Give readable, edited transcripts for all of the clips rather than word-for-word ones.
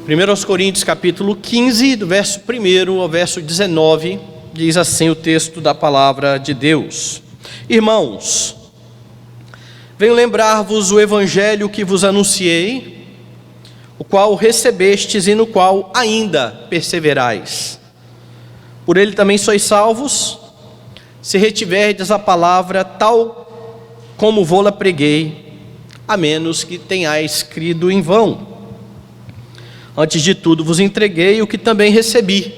1 Coríntios capítulo 15, do verso 1 ao verso 19, diz assim o texto da palavra de Deus: Irmãos, venho lembrar-vos o evangelho que vos anunciei, o qual recebestes e no qual ainda perseverais. Por ele também sois salvos, se retiverdes a palavra tal como vô-la preguei, a menos que tenhais crido em vão. Antes de tudo vos entreguei o que também recebi,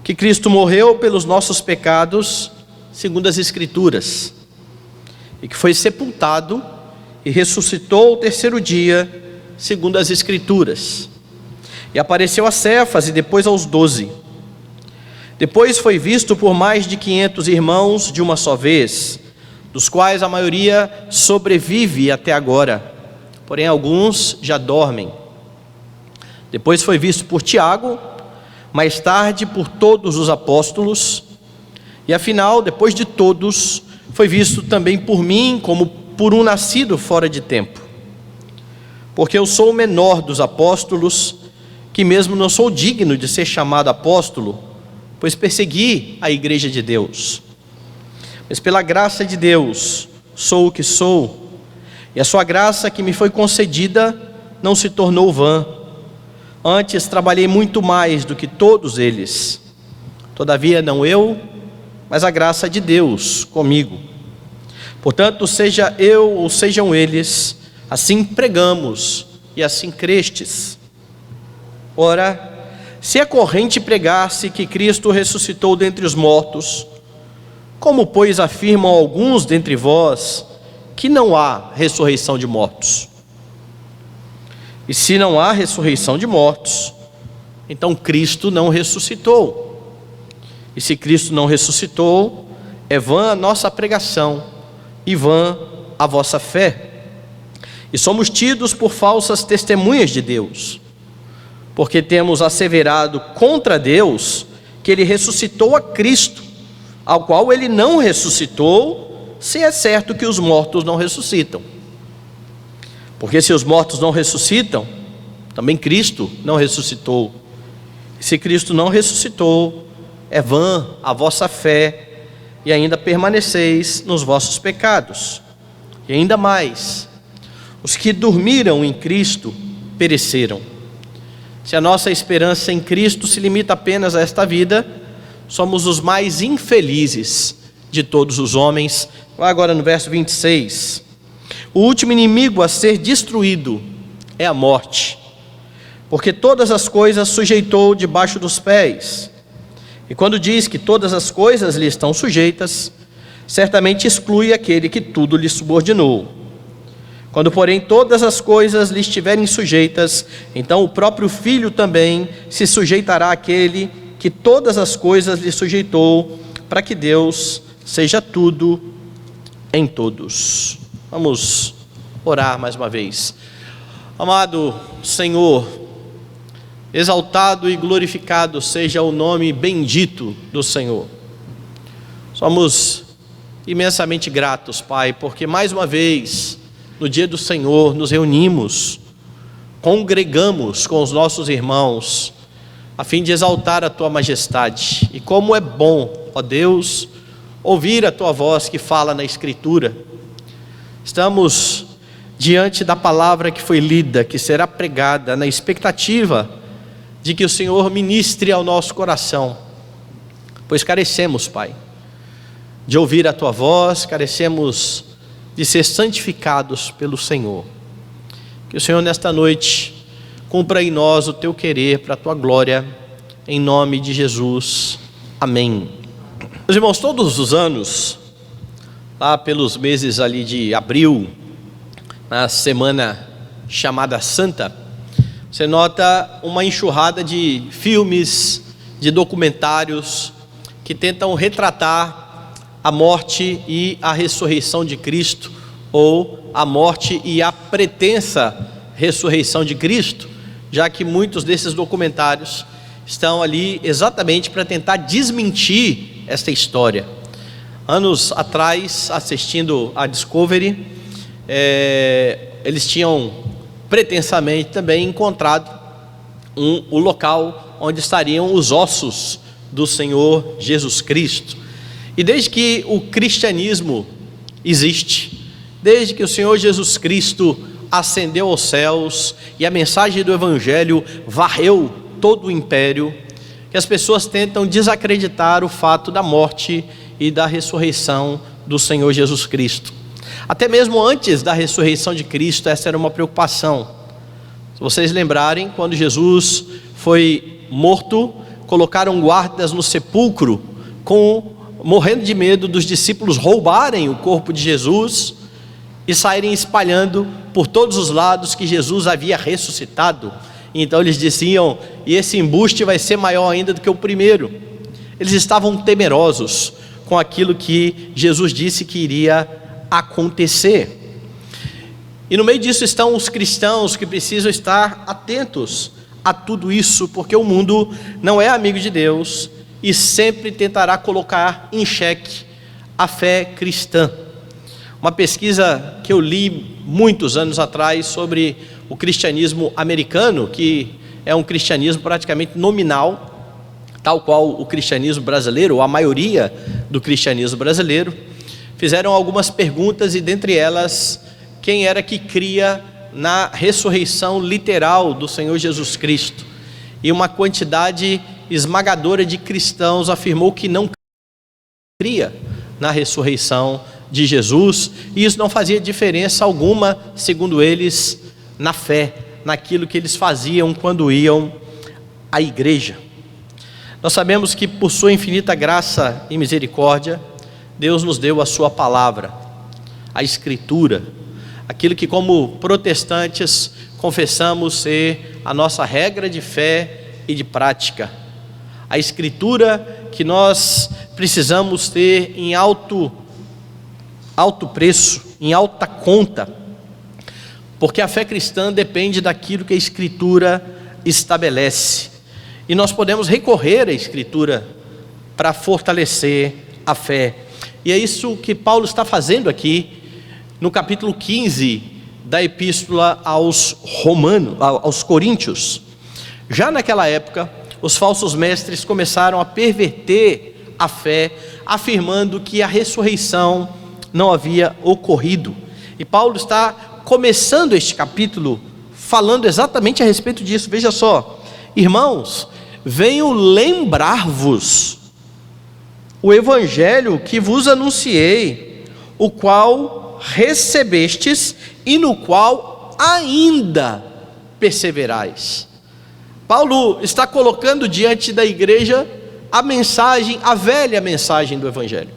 que Cristo morreu pelos nossos pecados, segundo as Escrituras, e que foi sepultado e ressuscitou ao terceiro dia, segundo as Escrituras, e apareceu a Cefas e depois aos 12. Depois foi visto por mais de 500 irmãos de uma só vez, dos quais a maioria sobrevive até agora, porém alguns já dormem. Depois foi visto por Tiago, mais tarde por todos os apóstolos, e afinal, depois de todos, foi visto também por mim, como por um nascido fora de tempo. Porque eu sou o menor dos apóstolos, que mesmo não sou digno de ser chamado apóstolo, pois persegui a igreja de Deus. Mas pela graça de Deus, sou o que sou, e a sua graça que me foi concedida não se tornou vã. Antes trabalhei muito mais do que todos eles. Todavia não eu, mas a graça de Deus comigo. Portanto, seja eu ou sejam eles, assim pregamos e assim crestes. Ora, se a corrente pregasse que Cristo ressuscitou dentre os mortos, como pois afirmam alguns dentre vós que não há ressurreição de mortos? E se não há ressurreição de mortos, então Cristo não ressuscitou. E se Cristo não ressuscitou, é vã a nossa pregação e vã a vossa fé. E somos tidos por falsas testemunhas de Deus, porque temos asseverado contra Deus que Ele ressuscitou a Cristo, ao qual Ele não ressuscitou, se é certo que os mortos não ressuscitam. Porque se os mortos não ressuscitam, também Cristo não ressuscitou. E se Cristo não ressuscitou, é vã a vossa fé, e ainda permaneceis nos vossos pecados. E ainda mais, os que dormiram em Cristo pereceram. Se a nossa esperança em Cristo se limita apenas a esta vida, somos os mais infelizes de todos os homens. Agora no verso 26. O último inimigo a ser destruído é a morte, porque todas as coisas sujeitou debaixo dos pés. E quando diz que todas as coisas lhe estão sujeitas, certamente exclui aquele que tudo lhe subordinou. Quando, porém, todas as coisas lhe estiverem sujeitas, então o próprio Filho também se sujeitará àquele que todas as coisas lhe sujeitou, para que Deus seja tudo em todos. Vamos orar mais uma vez. Amado Senhor, exaltado e glorificado seja o nome bendito do Senhor. Somos imensamente gratos, Pai, porque mais uma vez, no dia do Senhor, nos reunimos, congregamos com os nossos irmãos, a fim de exaltar a Tua majestade. E como é bom, ó Deus, ouvir a Tua voz que fala na Escritura. Estamos diante da palavra que foi lida, que será pregada, na expectativa de que o Senhor ministre ao nosso coração, pois carecemos, Pai, de ouvir a Tua voz, carecemos de ser santificados pelo Senhor. Que o Senhor nesta noite cumpra em nós o Teu querer para a Tua glória, em nome de Jesus, amém. Meus irmãos, todos os anos, lá pelos meses ali de abril, na semana chamada Santa, você nota uma enxurrada de filmes, de documentários que tentam retratar a morte e a ressurreição de Cristo, ou a morte e a pretensa ressurreição de Cristo, já que muitos desses documentários estão ali exatamente para tentar desmentir esta história. Anos atrás, assistindo a Discovery, eles tinham pretensamente também encontrado o local onde estariam os ossos do Senhor Jesus Cristo. E desde que o cristianismo existe, desde que o Senhor Jesus Cristo ascendeu aos céus e a mensagem do Evangelho varreu todo o império, que as pessoas tentam desacreditar o fato da morte e da ressurreição do Senhor Jesus Cristo. Até mesmo antes da ressurreição de Cristo, essa era uma preocupação. Se vocês lembrarem, quando Jesus foi morto, colocaram guardas no sepulcro, morrendo de medo dos discípulos roubarem o corpo de Jesus e saírem espalhando por todos os lados que Jesus havia ressuscitado. Então eles diziam: e esse embuste vai ser maior ainda do que o primeiro. Eles estavam temerosos com aquilo que Jesus disse que iria acontecer. E no meio disso estão os cristãos que precisam estar atentos a tudo isso, porque o mundo não é amigo de Deus e sempre tentará colocar em xeque a fé cristã. Uma pesquisa que eu li muitos anos atrás sobre o cristianismo americano, que é um cristianismo praticamente nominal, tal qual o cristianismo brasileiro, ou a maioria do cristianismo brasileiro, fizeram algumas perguntas e dentre elas, quem era que cria na ressurreição literal do Senhor Jesus Cristo? E uma quantidade esmagadora de cristãos afirmou que não cria na ressurreição de Jesus, e isso não fazia diferença alguma, segundo eles, na fé, naquilo que eles faziam quando iam à igreja. Nós sabemos que por sua infinita graça e misericórdia, Deus nos deu a sua palavra, a Escritura, aquilo que como protestantes confessamos ser a nossa regra de fé e de prática. A Escritura que nós precisamos ter em alto preço, em alta conta, porque a fé cristã depende daquilo que a Escritura estabelece, e nós podemos recorrer à Escritura para fortalecer a fé, e é isso que Paulo está fazendo aqui, no capítulo 15 da epístola aos Coríntios. Já naquela época, os falsos mestres começaram a perverter a fé, afirmando que a ressurreição não havia ocorrido, e Paulo está começando este capítulo falando exatamente a respeito disso. Veja só: irmãos, venho lembrar-vos o evangelho que vos anunciei, o qual recebestes e no qual ainda perseverais. Paulo está colocando diante da igreja a velha mensagem do evangelho.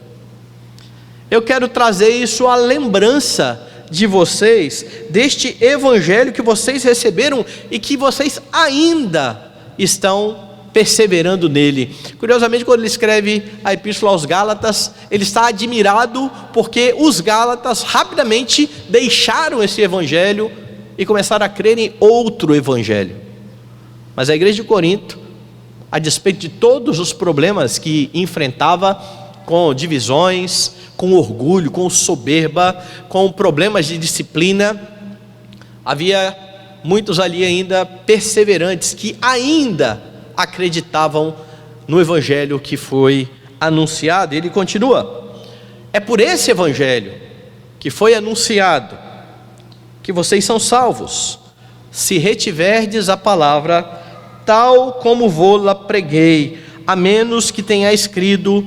Eu quero trazer isso à lembrança de vocês, deste evangelho que vocês receberam e que vocês ainda estão perseverando nele. Curiosamente, quando ele escreve a epístola aos Gálatas, ele está admirado porque os Gálatas rapidamente deixaram esse evangelho e começaram a crer em outro evangelho. Mas a igreja de Corinto, a despeito de todos os problemas que enfrentava, com divisões, com orgulho, com soberba, com problemas de disciplina, havia muitos ali ainda perseverantes, que ainda acreditavam no evangelho que foi anunciado. E ele continua: é por esse evangelho que foi anunciado que vocês são salvos, se retiverdes a palavra tal como vô-la preguei, a menos que tenha escrito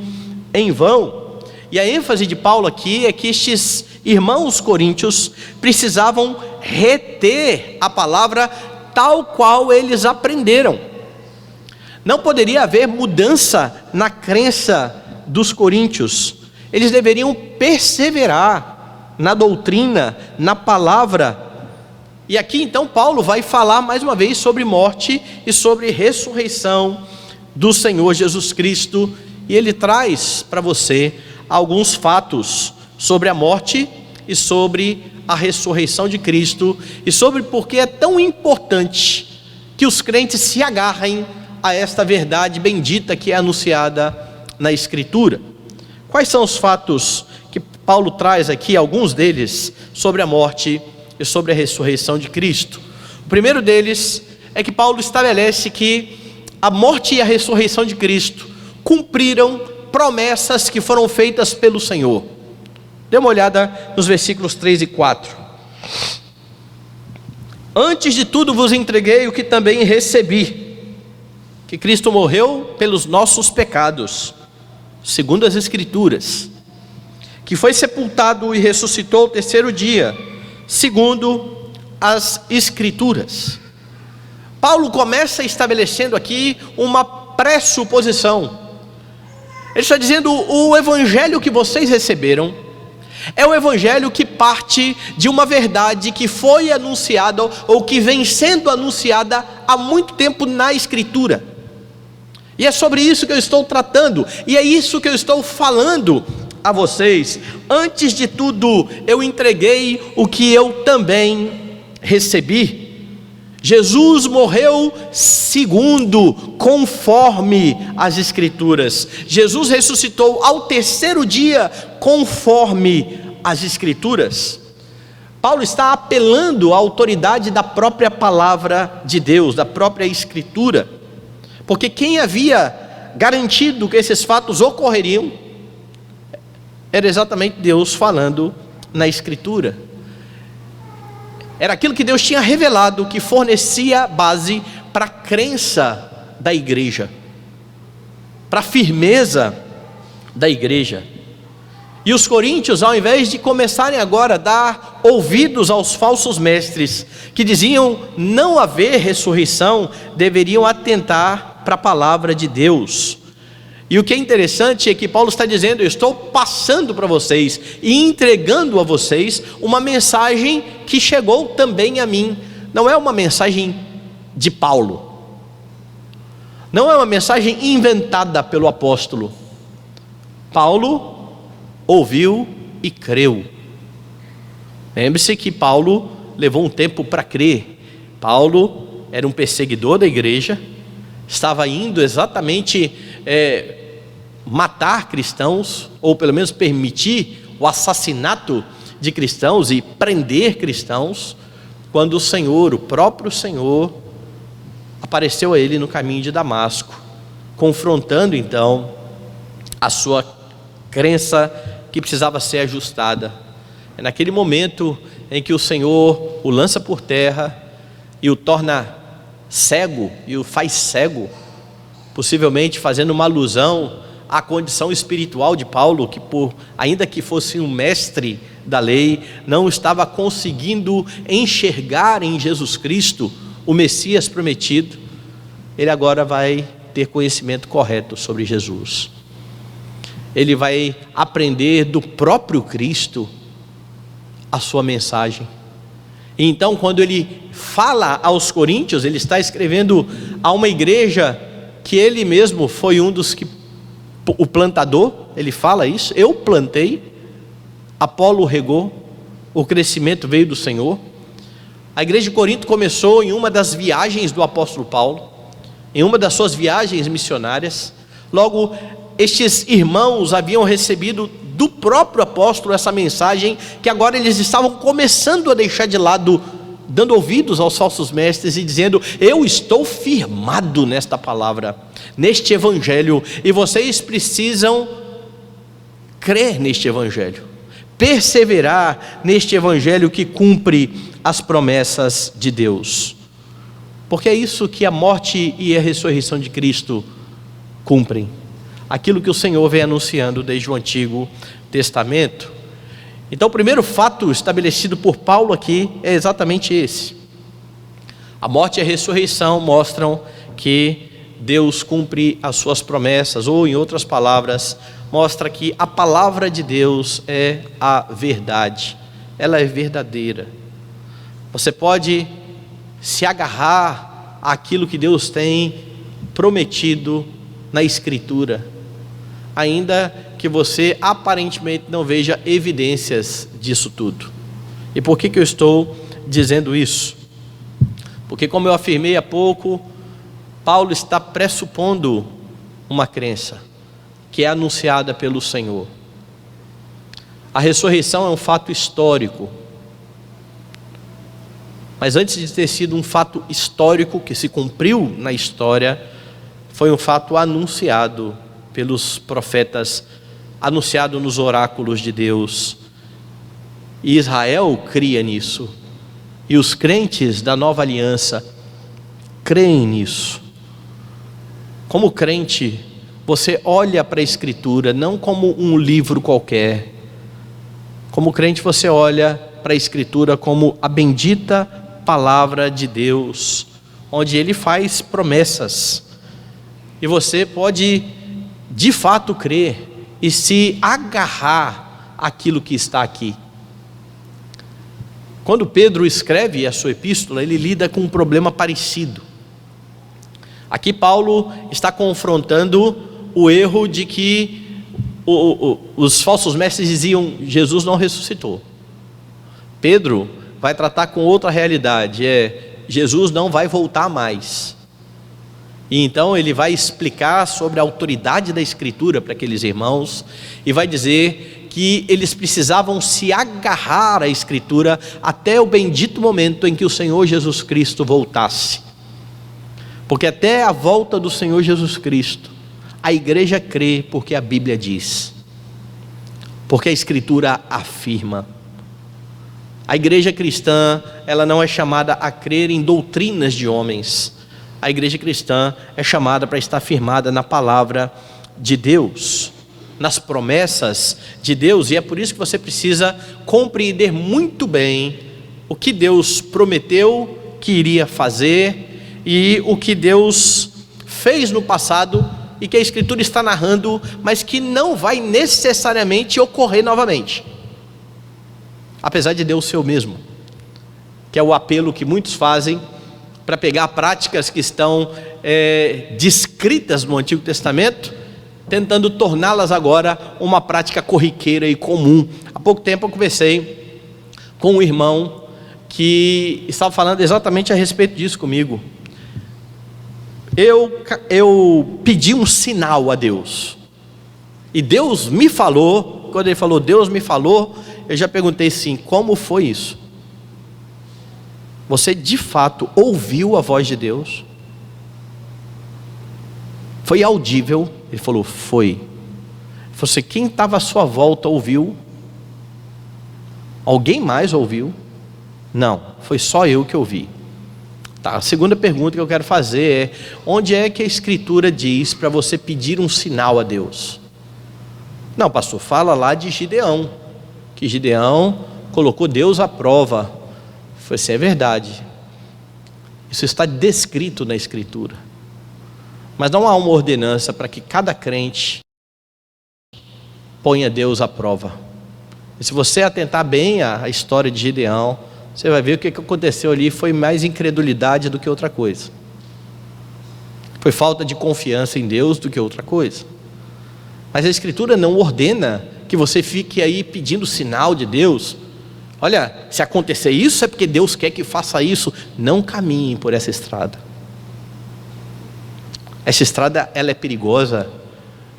em vão. E a ênfase de Paulo aqui é que estes irmãos coríntios precisavam reter a palavra tal qual eles aprenderam. Não poderia haver mudança na crença dos coríntios. Eles deveriam perseverar na doutrina, na palavra. E aqui então Paulo vai falar mais uma vez sobre morte e sobre ressurreição do Senhor Jesus Cristo. E ele traz para você alguns fatos sobre a morte e sobre a ressurreição de Cristo, e sobre por que é tão importante que os crentes se agarrem a esta verdade bendita que é anunciada na Escritura. Quais são os fatos que Paulo traz aqui, alguns deles, sobre a morte e sobre a ressurreição de Cristo? O primeiro deles é que Paulo estabelece que a morte e a ressurreição de Cristo cumpriram promessas que foram feitas pelo Senhor. Dê uma olhada nos versículos 3 e 4. Antes de tudo vos entreguei o que também recebi, que Cristo morreu pelos nossos pecados, segundo as Escrituras, que foi sepultado e ressuscitou ao terceiro dia, segundo as Escrituras. Paulo começa estabelecendo aqui uma pressuposição. Ele está dizendo: o evangelho que vocês receberam é o evangelho que parte de uma verdade que foi anunciada ou que vem sendo anunciada há muito tempo na Escritura. E é sobre isso que eu estou tratando, e é isso que eu estou falando a vocês. Antes de tudo, eu entreguei o que eu também recebi. Jesus morreu segundo, conforme as Escrituras. Jesus ressuscitou ao terceiro dia, conforme as Escrituras. Paulo está apelando à autoridade da própria palavra de Deus, da própria Escritura, porque quem havia garantido que esses fatos ocorreriam era exatamente Deus falando na Escritura. Era aquilo que Deus tinha revelado, que fornecia base para a crença da igreja, para a firmeza da igreja. E os coríntios, ao invés de começarem agora a dar ouvidos aos falsos mestres, que diziam não haver ressurreição, deveriam atentar para a palavra de Deus. E o que é interessante é que Paulo está dizendo: eu estou passando para vocês e entregando a vocês uma mensagem que chegou também a mim. Não é uma mensagem de Paulo, não é uma mensagem inventada pelo apóstolo. Paulo ouviu e creu. Lembre-se que Paulo levou um tempo para crer. Paulo era um perseguidor da igreja, estava indo exatamente matar cristãos, ou pelo menos permitir o assassinato de cristãos e prender cristãos, quando o Senhor, o próprio Senhor, apareceu a ele no caminho de Damasco, confrontando então a sua crença que precisava ser ajustada. É naquele momento em que o Senhor o lança por terra e o torna cego, e o faz cego, possivelmente fazendo uma alusão à condição espiritual de Paulo, que ainda que fosse um mestre da lei, não estava conseguindo enxergar em Jesus Cristo o Messias prometido. Ele agora vai ter conhecimento correto sobre Jesus. Ele vai aprender do próprio Cristo a sua mensagem. E então, quando ele fala aos coríntios, ele está escrevendo a uma igreja que ele mesmo foi um dos que, o plantador. Ele fala isso: eu plantei, Apolo regou, o crescimento veio do Senhor. A igreja de Corinto começou em uma das viagens do apóstolo Paulo, em uma das suas viagens missionárias. Logo, estes irmãos haviam recebido do próprio apóstolo essa mensagem, que agora eles estavam começando a deixar de lado, dando ouvidos aos falsos mestres e dizendo: eu estou firmado nesta palavra, neste evangelho, e vocês precisam crer neste evangelho, perseverar neste evangelho que cumpre as promessas de Deus, porque é isso que a morte e a ressurreição de Cristo cumprem, aquilo que o Senhor vem anunciando desde o Antigo Testamento. Então, o primeiro fato estabelecido por Paulo aqui é exatamente esse: a morte e a ressurreição mostram que Deus cumpre as suas promessas, ou, em outras palavras, mostra que a palavra de Deus é a verdade, ela é verdadeira. Você pode se agarrar àquilo que Deus tem prometido na Escritura, ainda que você aparentemente não veja evidências disso tudo. E por que eu estou dizendo isso? Porque, como eu afirmei há pouco, Paulo está pressupondo uma crença que é anunciada pelo Senhor. A ressurreição é um fato histórico. Mas antes de ter sido um fato histórico que se cumpriu na história, foi um fato anunciado pelos profetas, anunciado nos oráculos de Deus. E Israel cria nisso. E os crentes da nova aliança creem nisso. Como crente, você olha para a Escritura não como um livro qualquer. Como crente, você olha para a Escritura como a bendita palavra de Deus, onde Ele faz promessas. E você pode, de fato, crer e se agarrar àquilo que está aqui. Quando Pedro escreve a sua epístola, ele lida com um problema parecido. Aqui Paulo está confrontando o erro de que os falsos mestres diziam: Jesus não ressuscitou. Pedro vai tratar com outra realidade, Jesus não vai voltar mais. E então ele vai explicar sobre a autoridade da Escritura para aqueles irmãos, e vai dizer que eles precisavam se agarrar à Escritura até o bendito momento em que o Senhor Jesus Cristo voltasse. Porque até a volta do Senhor Jesus Cristo, a igreja crê porque a Bíblia diz, porque a Escritura afirma. A igreja cristã, ela não é chamada a crer em doutrinas de homens. A igreja cristã é chamada para estar firmada na palavra de Deus, nas promessas de Deus. E é por isso que você precisa compreender muito bem o que Deus prometeu que iria fazer e o que Deus fez no passado e que a Escritura está narrando, mas que não vai necessariamente ocorrer novamente, apesar de Deus ser o mesmo, que é o apelo que muitos fazem para pegar práticas que estão descritas no Antigo Testamento, tentando torná-las agora uma prática corriqueira e comum. Há pouco tempo eu conversei com um irmão que estava falando exatamente a respeito disso comigo. Eu pedi um sinal a Deus, e Deus me falou. Quando ele falou Deus me falou, eu já perguntei assim: como foi isso? Você de fato ouviu a voz de Deus? Foi audível? Ele falou: foi. Ele falou assim: quem estava à sua volta ouviu? Alguém mais ouviu? Não, foi só eu que ouvi. Tá, a segunda pergunta que eu quero fazer é: onde é que a Escritura diz para você pedir um sinal a Deus? Não, pastor, fala lá de Gideão, que Gideão colocou Deus à prova. Foi assim: é verdade, isso está descrito na Escritura, mas não há uma ordenança para que cada crente ponha Deus à prova. E se você atentar bem à história de Gideão, você vai ver o que aconteceu ali foi mais incredulidade do que outra coisa, foi falta de confiança em Deus do que outra coisa. Mas a Escritura não ordena que você fique aí pedindo sinal de Deus. Olha, se acontecer isso é porque Deus quer que faça isso. Não caminhe por essa estrada. Essa estrada, ela é perigosa,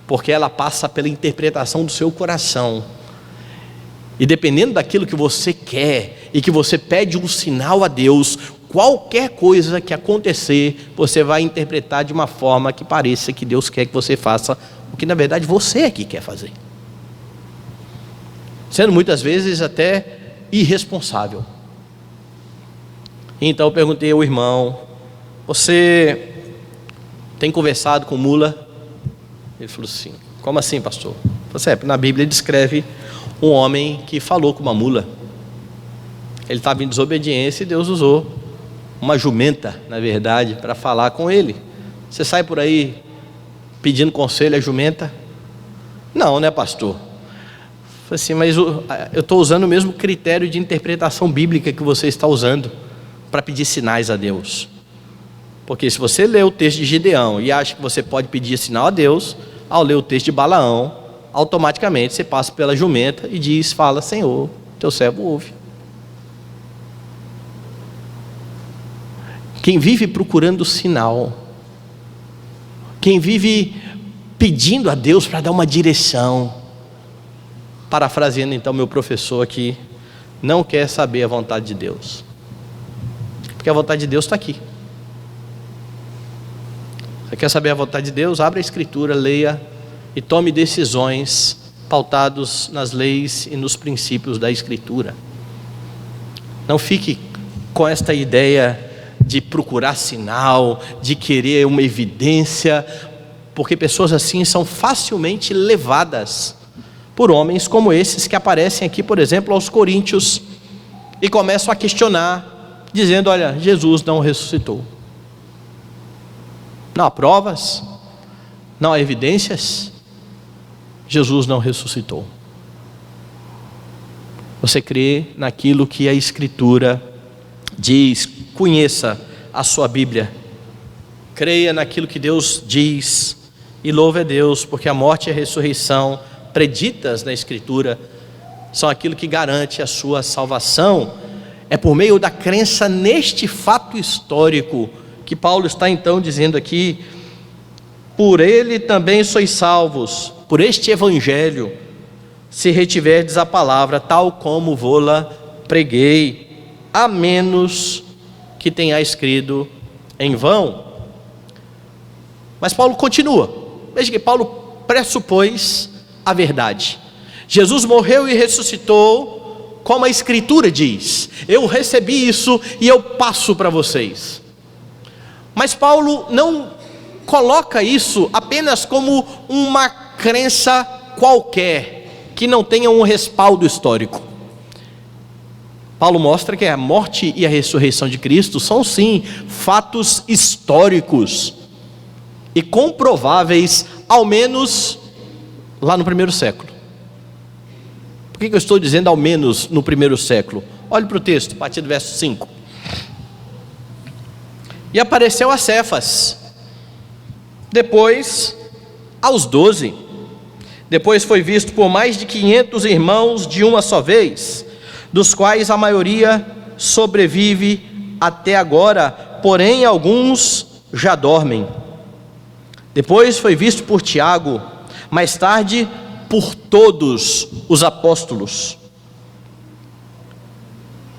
porque ela passa pela interpretação do seu coração. E dependendo daquilo que você quer, e que você pede um sinal a Deus, qualquer coisa que acontecer, você vai interpretar de uma forma que pareça que Deus quer que você faça, o que na verdade você é que quer fazer, sendo muitas vezes até irresponsável. Então eu perguntei ao irmão: você tem conversado com mula? Ele falou assim: como assim, pastor? Eu falei: na Bíblia descreve um homem que falou com uma mula. Ele estava em desobediência e Deus usou uma jumenta, na verdade, para falar com ele. Você sai por aí pedindo conselho à jumenta? Não, né, pastor? Falei assim: mas eu estou usando o mesmo critério de interpretação bíblica que você está usando para pedir sinais a Deus. Porque se você lê o texto de Gideão e acha que você pode pedir sinal a Deus, ao ler o texto de Balaão, automaticamente você passa pela jumenta e diz: fala, Senhor, teu servo ouve. Quem vive procurando sinal, quem vive pedindo a Deus para dar uma direção, parafraseando então meu professor aqui, não quer saber a vontade de Deus. Porque a vontade de Deus está aqui. Você quer saber a vontade de Deus? Abra a Escritura, leia e tome decisões pautados nas leis e nos princípios da Escritura. Não fique com esta ideia de procurar sinal, de querer uma evidência, porque pessoas assim são facilmente levadas por homens como esses que aparecem aqui, por exemplo, aos Coríntios, e começam a questionar, dizendo: olha, Jesus não ressuscitou. Não há provas, não há evidências, Jesus não ressuscitou. Você crê naquilo que a Escritura diz, conheça a sua Bíblia, creia naquilo que Deus diz, e louve a Deus, porque a morte e a ressurreição preditas na Escritura são aquilo que garante a sua salvação. É por meio da crença neste fato histórico que Paulo está então dizendo aqui: por ele também sois salvos, por este evangelho, se retiverdes a palavra tal como vô-la preguei, a menos que tenha escrito em vão. Mas Paulo continua. Veja que Paulo pressupôs a verdade. Jesus morreu e ressuscitou, como a Escritura diz. Eu recebi isso e eu passo para vocês. Mas Paulo não coloca isso apenas como uma crença qualquer, que não tenha um respaldo histórico. Paulo mostra que a morte e a ressurreição de Cristo são sim fatos históricos e comprováveis, ao menos lá no primeiro século. Por que eu estou dizendo ao menos no primeiro século? Olhe para o texto, a partir do verso 5. E apareceu a Cefas, depois aos 12, depois foi visto por mais de 500 irmãos de uma só vez, dos quais a maioria sobrevive até agora, porém alguns já dormem. Depois foi visto por Tiago, mais tarde por todos os apóstolos.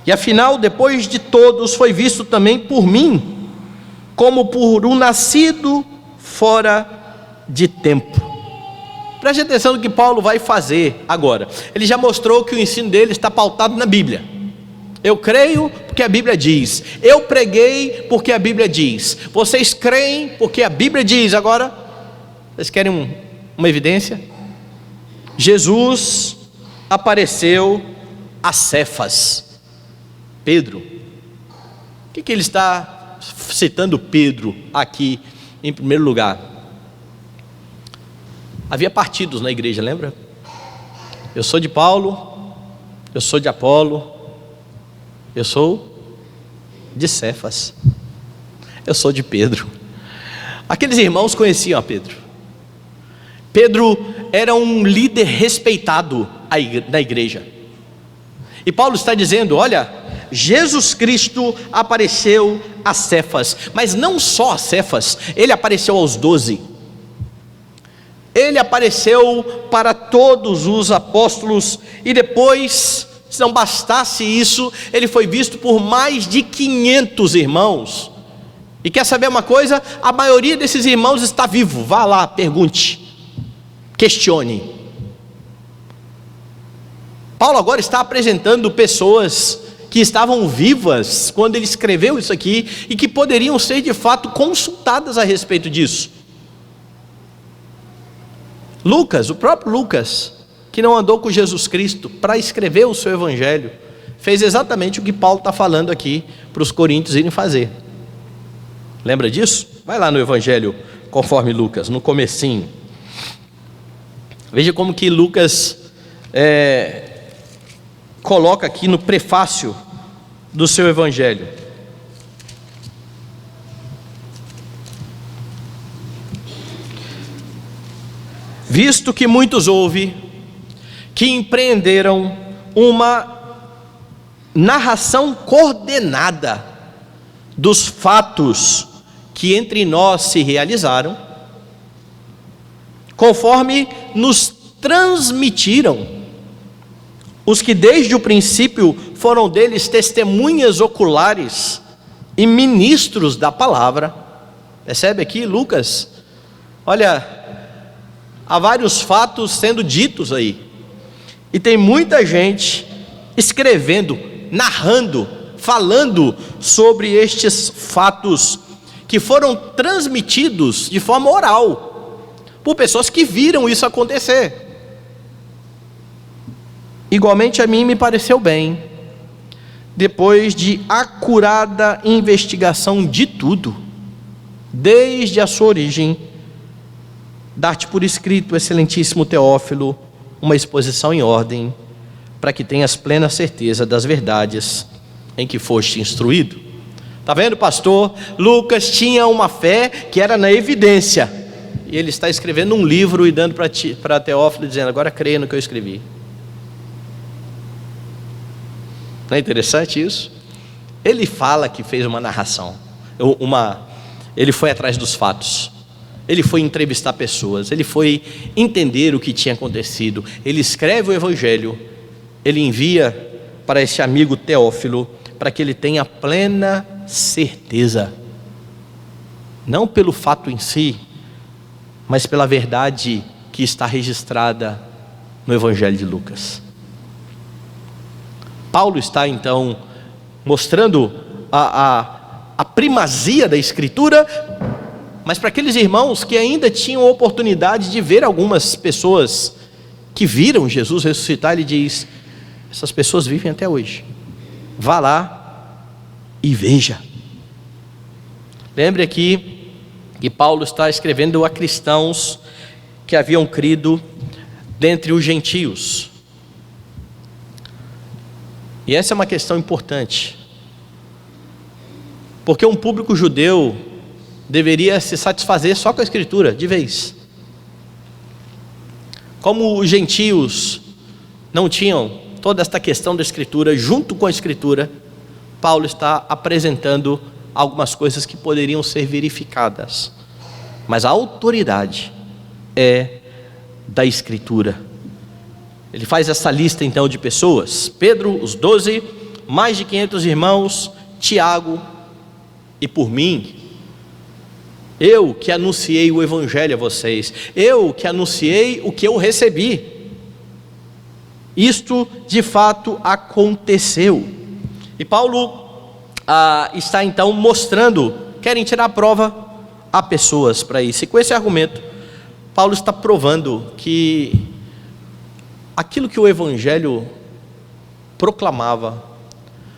E afinal, depois de todos, foi visto também por mim, como por um nascido fora de tempo. Preste atenção no que Paulo vai fazer agora. Ele já mostrou que o ensino dele está pautado na Bíblia. Eu creio porque a Bíblia diz. Eu preguei porque a Bíblia diz. Vocês creem porque a Bíblia diz. Agora, vocês querem uma evidência? Jesus apareceu a Cefas, Pedro. Por que ele está citando Pedro aqui em primeiro lugar? Havia partidos na igreja, lembra? Eu sou de Paulo, eu sou de Apolo, eu sou de Cefas, eu sou de Pedro. Aqueles irmãos conheciam a Pedro. Pedro era um líder respeitado na igreja. E Paulo está dizendo: olha, Jesus Cristo apareceu a Cefas, mas não só a Cefas, ele apareceu aos 12. Ele apareceu para todos os apóstolos, e depois, se não bastasse isso, ele foi visto por mais de 500 irmãos. E quer saber uma coisa? A maioria desses irmãos está vivo. Vá lá, pergunte, questione. Paulo agora está apresentando pessoas que estavam vivas quando ele escreveu isso aqui, e que poderiam ser de fato consultadas a respeito disso. Lucas, o próprio Lucas, que não andou com Jesus Cristo para escrever o seu evangelho, fez exatamente o que Paulo está falando aqui para os coríntios irem fazer. Lembra disso? Vai lá no evangelho conforme Lucas, no comecinho. Veja como que Lucas coloca aqui no prefácio do seu evangelho. Visto que muitos houve que empreenderam uma narração coordenada dos fatos que entre nós se realizaram, conforme nos transmitiram os que desde o princípio foram deles testemunhas oculares e ministros da palavra. Percebe aqui, Lucas? Olha, há vários fatos sendo ditos aí, e tem muita gente escrevendo, narrando, falando sobre estes fatos que foram transmitidos de forma oral, por pessoas que viram isso acontecer. Igualmente a mim me pareceu bem, depois de acurada investigação de tudo, desde a sua origem, dar-te por escrito, excelentíssimo Teófilo, uma exposição em ordem, para que tenhas plena certeza das verdades em que foste instruído. Está vendo, pastor? Lucas tinha uma fé que era na evidência, e ele está escrevendo um livro e dando para Teófilo, dizendo: agora creia no que eu escrevi. Não é interessante isso? Ele fala que fez uma narração, ele foi atrás dos fatos, ele foi entrevistar pessoas, ele foi entender o que tinha acontecido, ele escreve o evangelho, ele envia para esse amigo Teófilo, para que ele tenha plena certeza, não pelo fato em si, mas pela verdade que está registrada no evangelho de Lucas. Paulo está então mostrando a primazia da escritura, mas para aqueles irmãos que ainda tinham a oportunidade de ver algumas pessoas que viram Jesus ressuscitar, ele diz: essas pessoas vivem até hoje, vá lá e veja. Lembre aqui que Paulo está escrevendo a cristãos que haviam crido dentre os gentios. E essa é uma questão importante, porque um público judeu deveria se satisfazer só com a escritura, de vez. Como os gentios não tinham toda esta questão da escritura, junto com a escritura, Paulo está apresentando algumas coisas que poderiam ser verificadas, mas a autoridade é da escritura. Ele faz essa lista então de pessoas: Pedro, os 12, mais de 500 irmãos, Tiago, e por mim, eu que anunciei o evangelho a vocês, eu que anunciei o que eu recebi. Isto de fato aconteceu. E Paulo está então mostrando, querem tirar a prova, há pessoas para isso, e com esse argumento Paulo está provando que aquilo que o evangelho proclamava,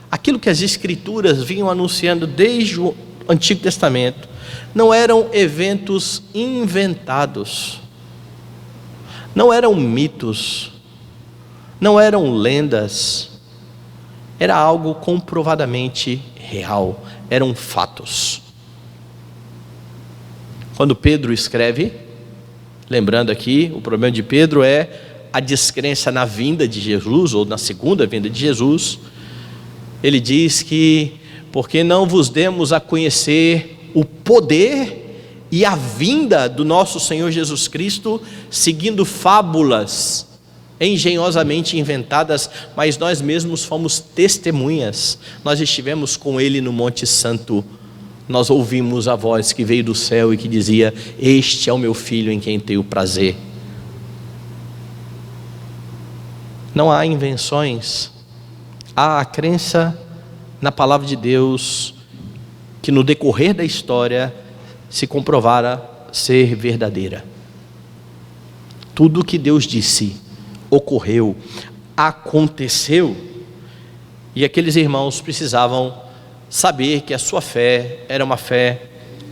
aquilo que as escrituras vinham anunciando desde o Antigo Testamento, não eram eventos inventados, não eram mitos, não eram lendas, era algo comprovadamente real, eram fatos. Quando Pedro escreve, lembrando aqui, o problema de Pedro é a descrença na vinda de Jesus, ou na segunda vinda de Jesus. Ele diz que, porque não vos demos a conhecer o poder e a vinda do nosso Senhor Jesus Cristo, seguindo fábulas engenhosamente inventadas, mas nós mesmos fomos testemunhas. Nós estivemos com Ele no Monte Santo, nós ouvimos a voz que veio do céu e que dizia: este é o meu filho em quem tenho prazer. Não há invenções, há a crença na palavra de Deus, que no decorrer da história se comprovara ser verdadeira. Tudo o que Deus disse ocorreu, aconteceu, e aqueles irmãos precisavam saber que a sua fé era uma fé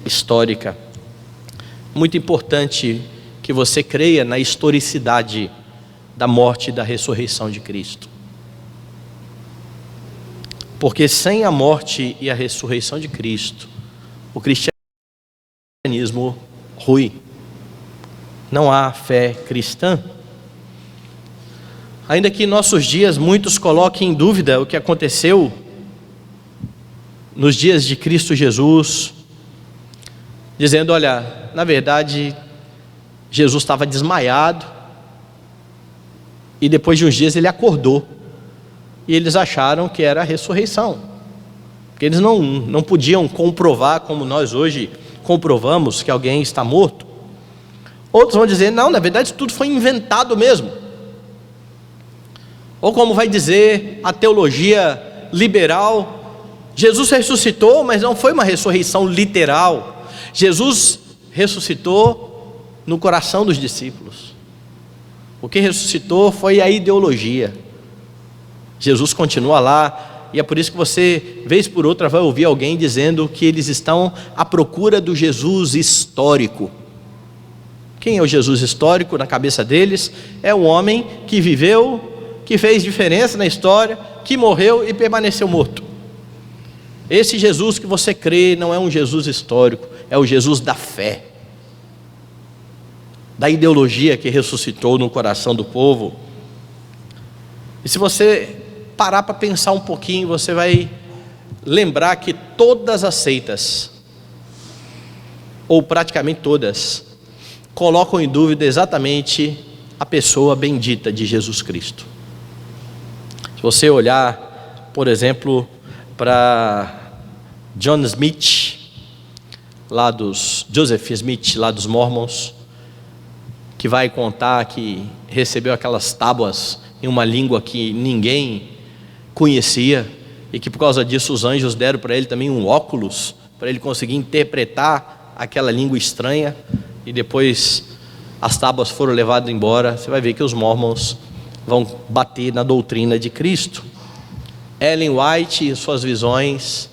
histórica. Muito importante que você creia na historicidade da morte e da ressurreição de Cristo, porque sem a morte e a ressurreição de Cristo, o cristianismo rui, não há fé cristã. Ainda que em nossos dias muitos coloquem em dúvida o que aconteceu nos dias de Cristo Jesus, dizendo: olha, na verdade Jesus estava desmaiado, e depois de uns dias ele acordou, e eles acharam que era a ressurreição. porque eles não podiam comprovar, como nós hoje comprovamos, que alguém está morto. Outros vão dizer, não, na verdade tudo foi inventado mesmo. Ou como vai dizer a teologia liberal, Jesus ressuscitou, mas não foi uma ressurreição literal. Jesus ressuscitou no coração dos discípulos. O que ressuscitou foi a ideologia. Jesus continua lá, e é por isso que você, vez por outra, vai ouvir alguém dizendo que eles estão à procura do Jesus histórico. Quem é o Jesus histórico na cabeça deles? É um homem que viveu, que fez diferença na história, que morreu e permaneceu morto. Esse Jesus que você crê não é um Jesus histórico, é o Jesus da fé, da ideologia que ressuscitou no coração do povo. E se você parar para pensar um pouquinho, você vai lembrar que todas as seitas, ou praticamente todas, colocam em dúvida exatamente a pessoa bendita de Jesus Cristo. Se você olhar, por exemplo, para Joseph Smith, lá dos Mormons, que vai contar que recebeu aquelas tábuas em uma língua que ninguém conhecia, e que por causa disso os anjos deram para ele também um óculos, para ele conseguir interpretar aquela língua estranha, e depois as tábuas foram levadas embora. Você vai ver que os Mormons vão bater na doutrina de Cristo. Ellen White e suas visões,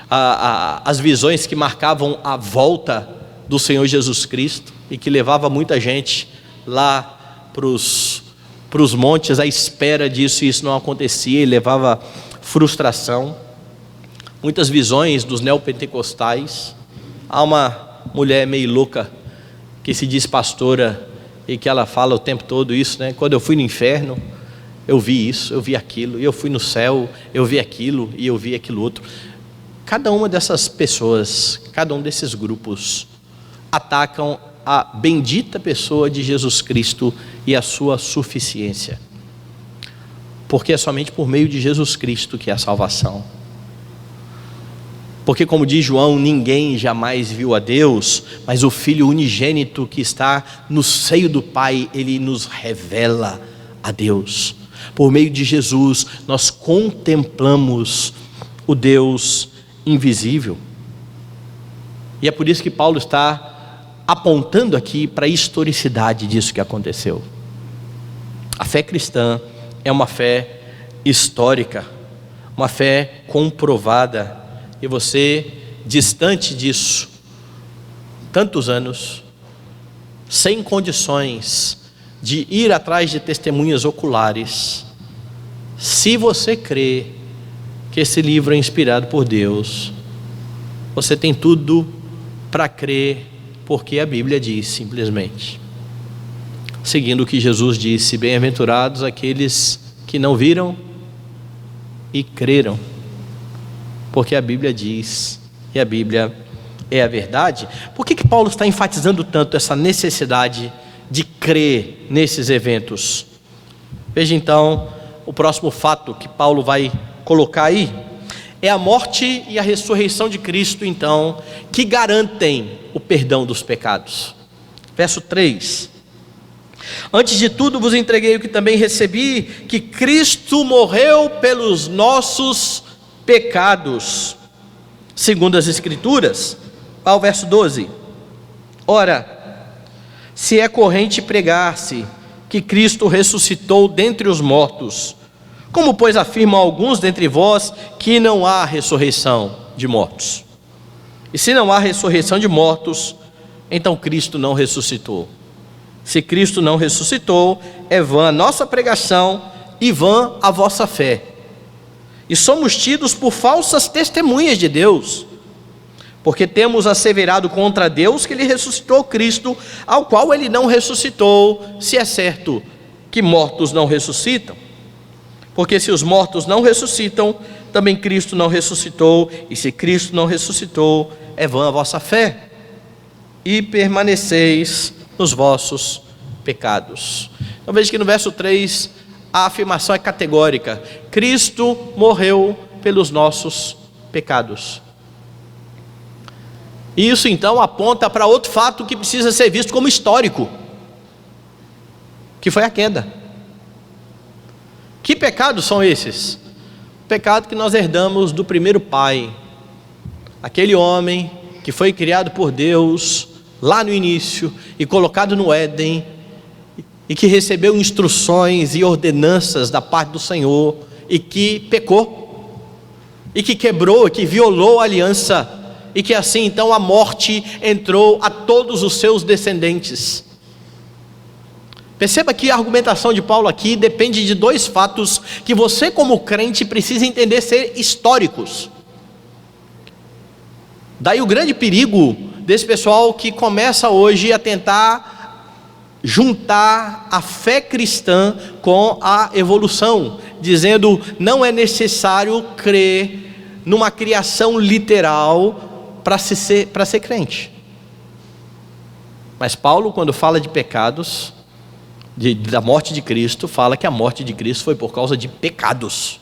as visões que marcavam a volta do Senhor Jesus Cristo, e que levava muita gente lá para os montes à espera disso, e isso não acontecia, e levava frustração. Muitas visões dos neopentecostais. Há uma mulher meio louca que se diz pastora, e que ela fala o tempo todo isso, né? Quando eu fui no inferno, eu vi isso, eu vi aquilo, e eu fui no céu, eu vi aquilo, e eu vi aquilo outro. Cada uma dessas pessoas, cada um desses grupos, atacam a bendita pessoa de Jesus Cristo e a sua suficiência, porque é somente por meio de Jesus Cristo que há salvação. Porque, como diz João, ninguém jamais viu a Deus, mas o Filho unigênito que está no seio do Pai, ele nos revela a Deus. Por meio de Jesus, nós contemplamos o Deus invisível. E é por isso que Paulo está apontando aqui para a historicidade disso que aconteceu. A fé cristã é uma fé histórica, uma fé comprovada. E você, distante disso, tantos anos, sem condições de ir atrás de testemunhas oculares, se você crê que esse livro é inspirado por Deus, você tem tudo para crer, porque a Bíblia diz simplesmente, seguindo o que Jesus disse: bem-aventurados aqueles que não viram e creram, porque a Bíblia diz, e a Bíblia é a verdade. Por que Paulo está enfatizando tanto essa necessidade de crer nesses eventos? Veja então o próximo fato que Paulo vai colocar aí. É a morte e a ressurreição de Cristo, então, que garantem o perdão dos pecados. Verso 3: antes de tudo vos entreguei o que também recebi, que Cristo morreu pelos nossos pecados, segundo as Escrituras. Ao verso 12: ora, se é corrente pregar-se que Cristo ressuscitou dentre os mortos, como pois afirmam alguns dentre vós que não há ressurreição de mortos? E se não há ressurreição de mortos, então Cristo não ressuscitou. Se Cristo não ressuscitou, é vã a nossa pregação e vã a vossa fé. E somos tidos por falsas testemunhas de Deus, porque temos asseverado contra Deus que Ele ressuscitou Cristo, ao qual Ele não ressuscitou, se é certo que mortos não ressuscitam. Porque se os mortos não ressuscitam, também Cristo não ressuscitou, e se Cristo não ressuscitou, é vã a vossa fé, e permaneceis nos vossos pecados. Então veja que no verso 3, a afirmação é categórica: Cristo morreu pelos nossos pecados. Isso então aponta para outro fato que precisa ser visto como histórico, que foi a queda. Que pecados são esses? O pecado que nós herdamos do primeiro pai, aquele homem que foi criado por Deus lá no início e colocado no Éden, e que recebeu instruções e ordenanças da parte do Senhor, e que pecou, e que quebrou, e que violou a aliança, e que assim então a morte entrou a todos os seus descendentes. Perceba que a argumentação de Paulo aqui depende de dois fatos que você, como crente, precisa entender ser históricos. Daí o grande perigo desse pessoal que começa hoje a tentar juntar a fé cristã com a evolução, dizendo: não é necessário crer numa criação literal para ser crente. Mas Paulo, quando fala de pecados, da morte de Cristo, fala que a morte de Cristo foi por causa de pecados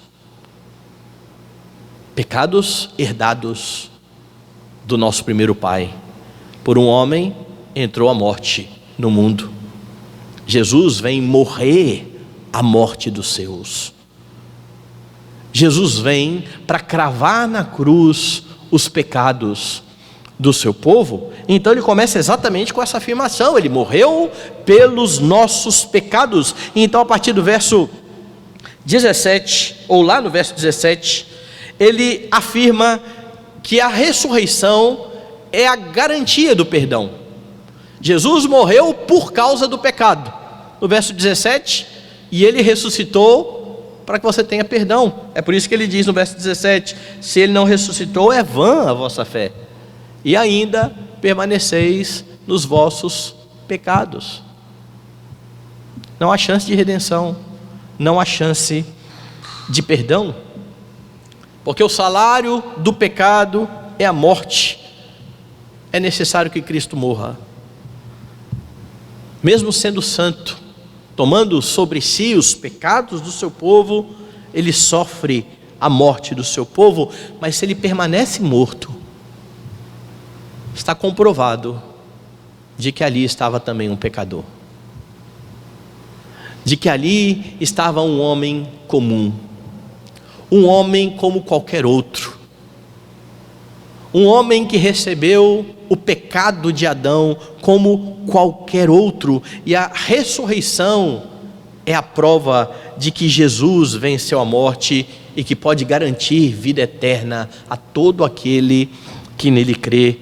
herdados do nosso primeiro pai. Por um homem entrou a morte no mundo. Jesus vem morrer a morte dos seus. Jesus vem para cravar na cruz os pecados do seu povo. Então ele começa exatamente com essa afirmação: ele morreu pelos nossos pecados. Então, a partir do verso 17, ou lá no verso 17, ele afirma que a ressurreição é a garantia do perdão. Jesus morreu por causa do pecado. No verso 17, e ele ressuscitou para que você tenha perdão. É por isso que ele diz no verso 17: se ele não ressuscitou, é vã a vossa fé, e ainda permaneceis nos vossos pecados. Não há chance de redenção, não há chance de perdão, porque o salário do pecado é a morte. É necessário que Cristo morra. Mesmo sendo santo, tomando sobre si os pecados do seu povo, ele sofre a morte do seu povo. Mas se ele permanece morto, está comprovado de que ali estava também um pecador, de que ali estava um homem comum, um homem como qualquer outro, um homem que recebeu o pecado de Adão como qualquer outro. E a ressurreição é a prova de que Jesus venceu a morte e que pode garantir vida eterna a todo aquele que nele crê.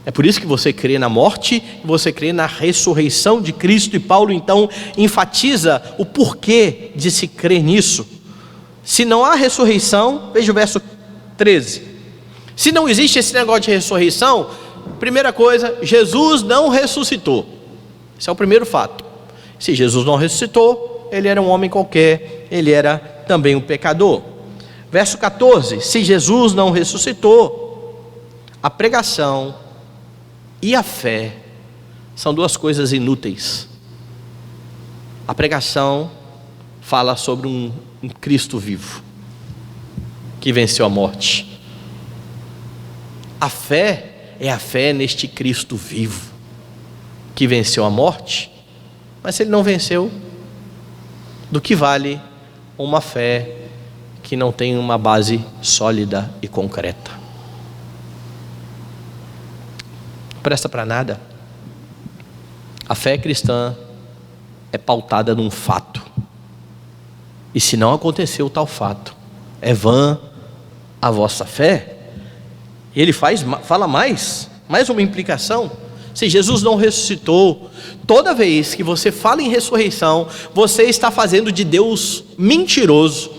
É por isso que você crê na morte, você crê na ressurreição de Cristo. E Paulo então enfatiza o porquê de se crer nisso. Se não há ressurreição, veja o verso 13. Se não existe esse negócio de ressurreição, primeira coisa, Jesus não ressuscitou. Esse é o primeiro fato. Se Jesus não ressuscitou, ele era um homem qualquer, ele era também um pecador. Verso 14: se Jesus não ressuscitou, a pregação e a fé são duas coisas inúteis. A pregação fala sobre um Cristo vivo, que venceu a morte. A fé é a fé neste Cristo vivo, que venceu a morte. Mas se ele não venceu, do que vale uma fé que não tem uma base sólida e concreta? Não presta para nada. A fé cristã é pautada num fato, e se não aconteceu tal fato, é vã a vossa fé. Ele fala mais uma implicação. Se Jesus não ressuscitou, toda vez que você fala em ressurreição, você está fazendo de Deus mentiroso,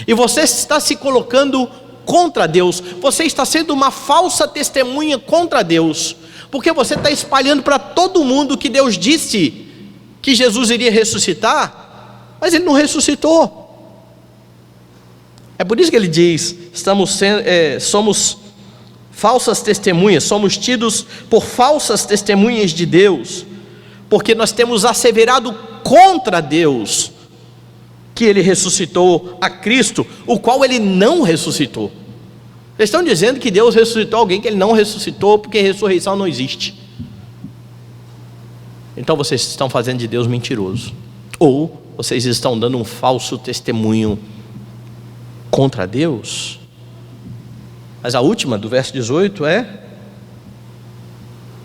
e você está se colocando contra Deus, você está sendo uma falsa testemunha contra Deus, porque você está espalhando para todo mundo que Deus disse que Jesus iria ressuscitar, mas ele não ressuscitou. É por isso que ele diz: somos falsas testemunhas, somos tidos por falsas testemunhas de Deus, porque nós temos asseverado contra Deus que ele ressuscitou a Cristo, o qual ele não ressuscitou. Eles estão dizendo que Deus ressuscitou alguém que ele não ressuscitou, porque ressurreição não existe. Então vocês estão fazendo de Deus mentiroso, ou vocês estão dando um falso testemunho contra Deus. Mas a última, do verso 18, é: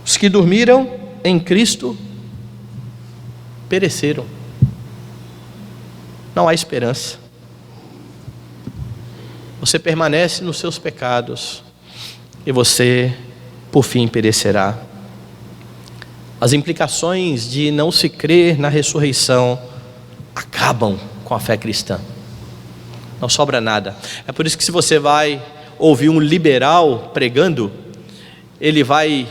os que dormiram em Cristo pereceram. Não há esperança. Você permanece nos seus pecados e você, por fim, perecerá. As implicações de não se crer na ressurreição acabam com a fé cristã. Não sobra nada. É por isso que, se você vai ouvir um liberal pregando, ele vai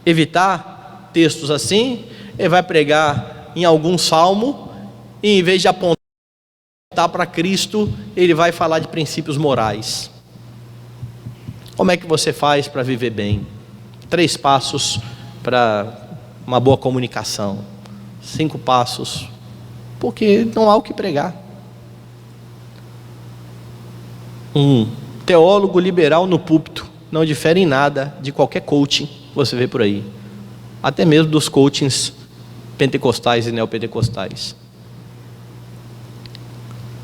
evitar textos assim, ele vai pregar em algum salmo, e em vez de apontar para Cristo, ele vai falar de princípios morais. Como é que você faz para viver bem? 3 passos para uma boa comunicação, 5 passos, porque não há o que pregar. Um teólogo liberal no púlpito não difere em nada de qualquer coaching que você vê por aí, até mesmo dos coachings pentecostais e neopentecostais,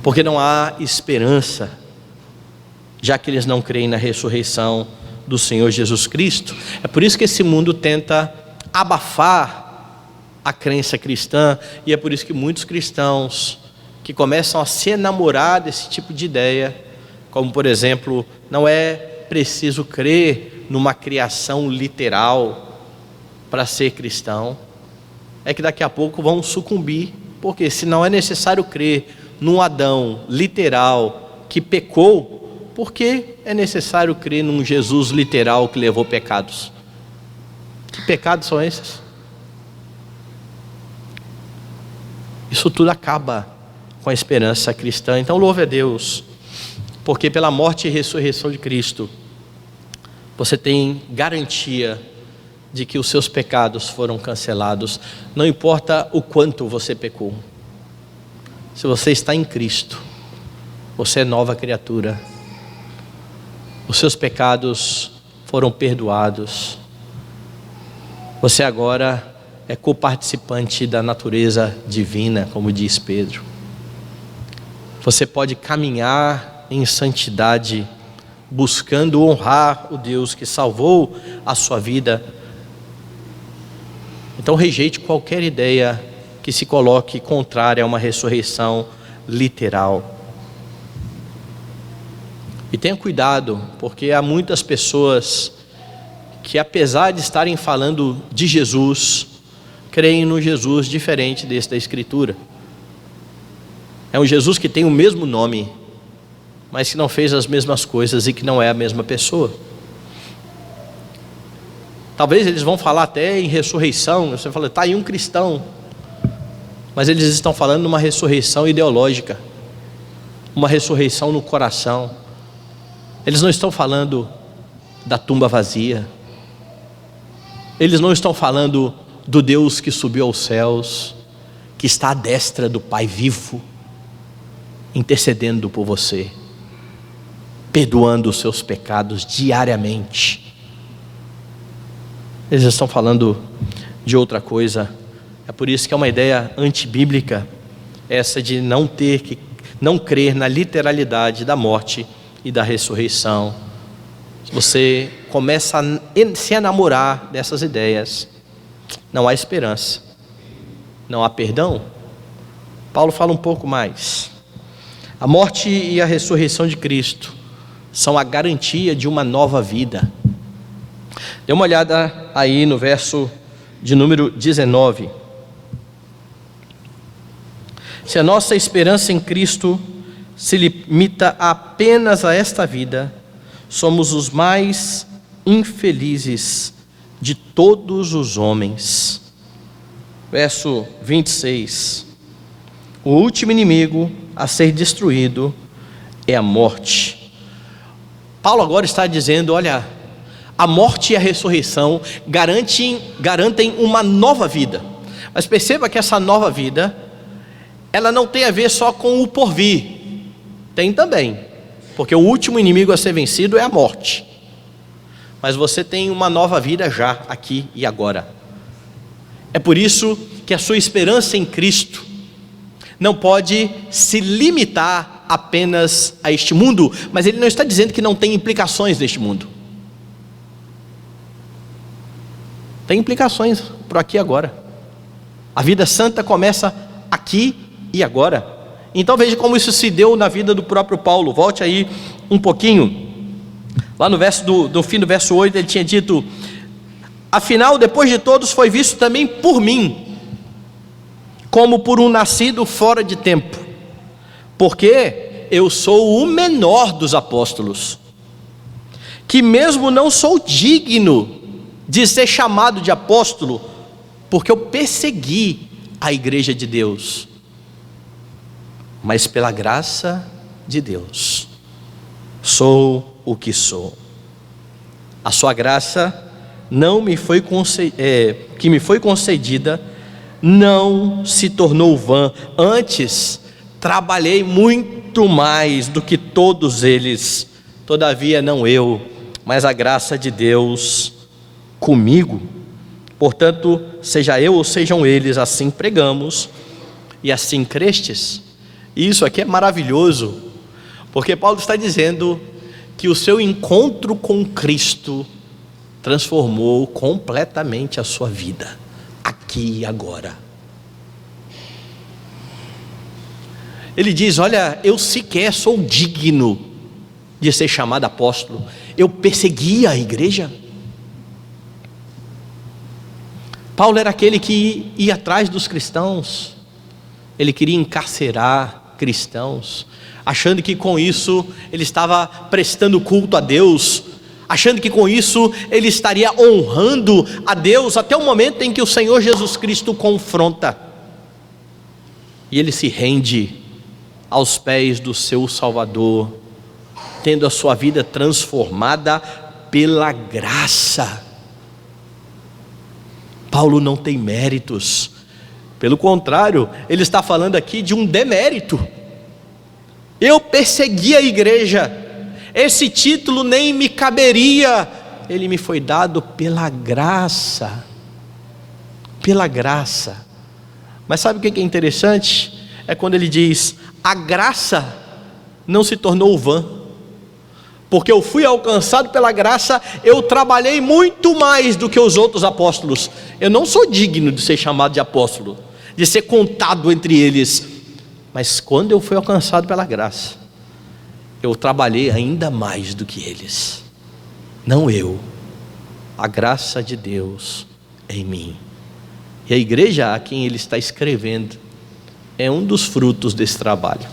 porque não há esperança, já que eles não creem na ressurreição do Senhor Jesus Cristo. É por isso que esse mundo tenta abafar a crença cristã, e é por isso que muitos cristãos que começam a se enamorar desse tipo de ideia, como por exemplo, não é preciso crer numa criação literal para ser cristão, é que daqui a pouco vão sucumbir, porque se não é necessário crer num Adão literal que pecou, por que é necessário crer num Jesus literal que levou pecados? Que pecados são esses? Isso tudo acaba com a esperança cristã. Então louve a Deus, porque pela morte e ressurreição de Cristo, você tem garantia de que os seus pecados foram cancelados. Não importa o quanto você pecou, se você está em Cristo, você é nova criatura. Os seus pecados foram perdoados. Você agora é coparticipante da natureza divina, como diz Pedro. Você pode caminhar em santidade, buscando honrar o Deus que salvou a sua vida. Então rejeite qualquer ideia que se coloque contrária a uma ressurreição literal. E tenha cuidado, porque há muitas pessoas que, apesar de estarem falando de Jesus, creem no Jesus diferente desse da Escritura. É um Jesus que tem o mesmo nome, mas que não fez as mesmas coisas e que não é a mesma pessoa. Talvez eles vão falar até em ressurreição, você fala, está aí um cristão, mas eles estão falando de uma ressurreição ideológica, uma ressurreição no coração. Eles não estão falando da tumba vazia, eles não estão falando do Deus que subiu aos céus, que está à destra do Pai vivo, intercedendo por você, perdoando os seus pecados diariamente. Eles estão falando de outra coisa. É por isso que é uma ideia antibíblica essa de não crer na literalidade da morte e da ressurreição. Se você começa a se enamorar dessas ideias, não há esperança, não há perdão. Paulo fala um pouco mais. A morte e a ressurreição de Cristo são a garantia de uma nova vida. Dê uma olhada aí no verso de número 19. Se a nossa esperança em Cristo se limita apenas a esta vida, somos os mais infelizes de todos os homens. Verso 26. O último inimigo a ser destruído é a morte. Paulo agora está dizendo, olha, a morte e a ressurreição garantem uma nova vida. Mas perceba que essa nova vida ela não tem a ver só com o porvir, tem também, porque o último inimigo a ser vencido é a morte. Mas você tem uma nova vida já, aqui e agora. É por isso que a sua esperança em Cristo não pode se limitar apenas a este mundo, mas ele não está dizendo que não tem implicações neste mundo. Tem implicações para aqui e agora. A vida santa começa aqui e agora. Então veja como isso se deu na vida do próprio Paulo. Volte aí um pouquinho. Lá no fim do verso 8 ele tinha dito: afinal, depois de todos foi visto também por mim, como por um nascido fora de tempo, porque eu sou o menor dos apóstolos, que mesmo não sou digno de ser chamado de apóstolo, porque eu persegui a igreja de Deus, mas pela graça de Deus sou o que sou. A sua graça que me foi concedida não se tornou vã. Antes trabalhei muito mais do que todos eles. Todavia não eu, mas a graça de Deus comigo. Portanto, seja eu ou sejam eles, assim pregamos e assim crestes. Isso aqui é maravilhoso, porque Paulo está dizendo que o seu encontro com Cristo transformou completamente a sua vida, aqui e agora. Ele diz: olha, eu sequer sou digno de ser chamado apóstolo, eu perseguia a igreja. Paulo era aquele que ia atrás dos cristãos, ele queria encarcerar cristãos, achando que com isso ele estava prestando culto a Deus, achando que com isso ele estaria honrando a Deus, até o momento em que o Senhor Jesus Cristo o confronta, e ele se rende aos pés do seu Salvador, tendo a sua vida transformada pela graça. Paulo não tem méritos, pelo contrário, ele está falando aqui de um demérito. Eu persegui a igreja, esse título nem me caberia, ele me foi dado pela graça, pela graça. Mas sabe o que é interessante? É quando ele diz: a graça não se tornou vã, porque eu fui alcançado pela graça, eu trabalhei muito mais do que os outros apóstolos. Eu não sou digno de ser chamado de apóstolo, de ser contado entre eles, mas quando eu fui alcançado pela graça, eu trabalhei ainda mais do que eles. Não eu, a graça de Deus em mim. E a igreja a quem ele está escrevendo é um dos frutos desse trabalho,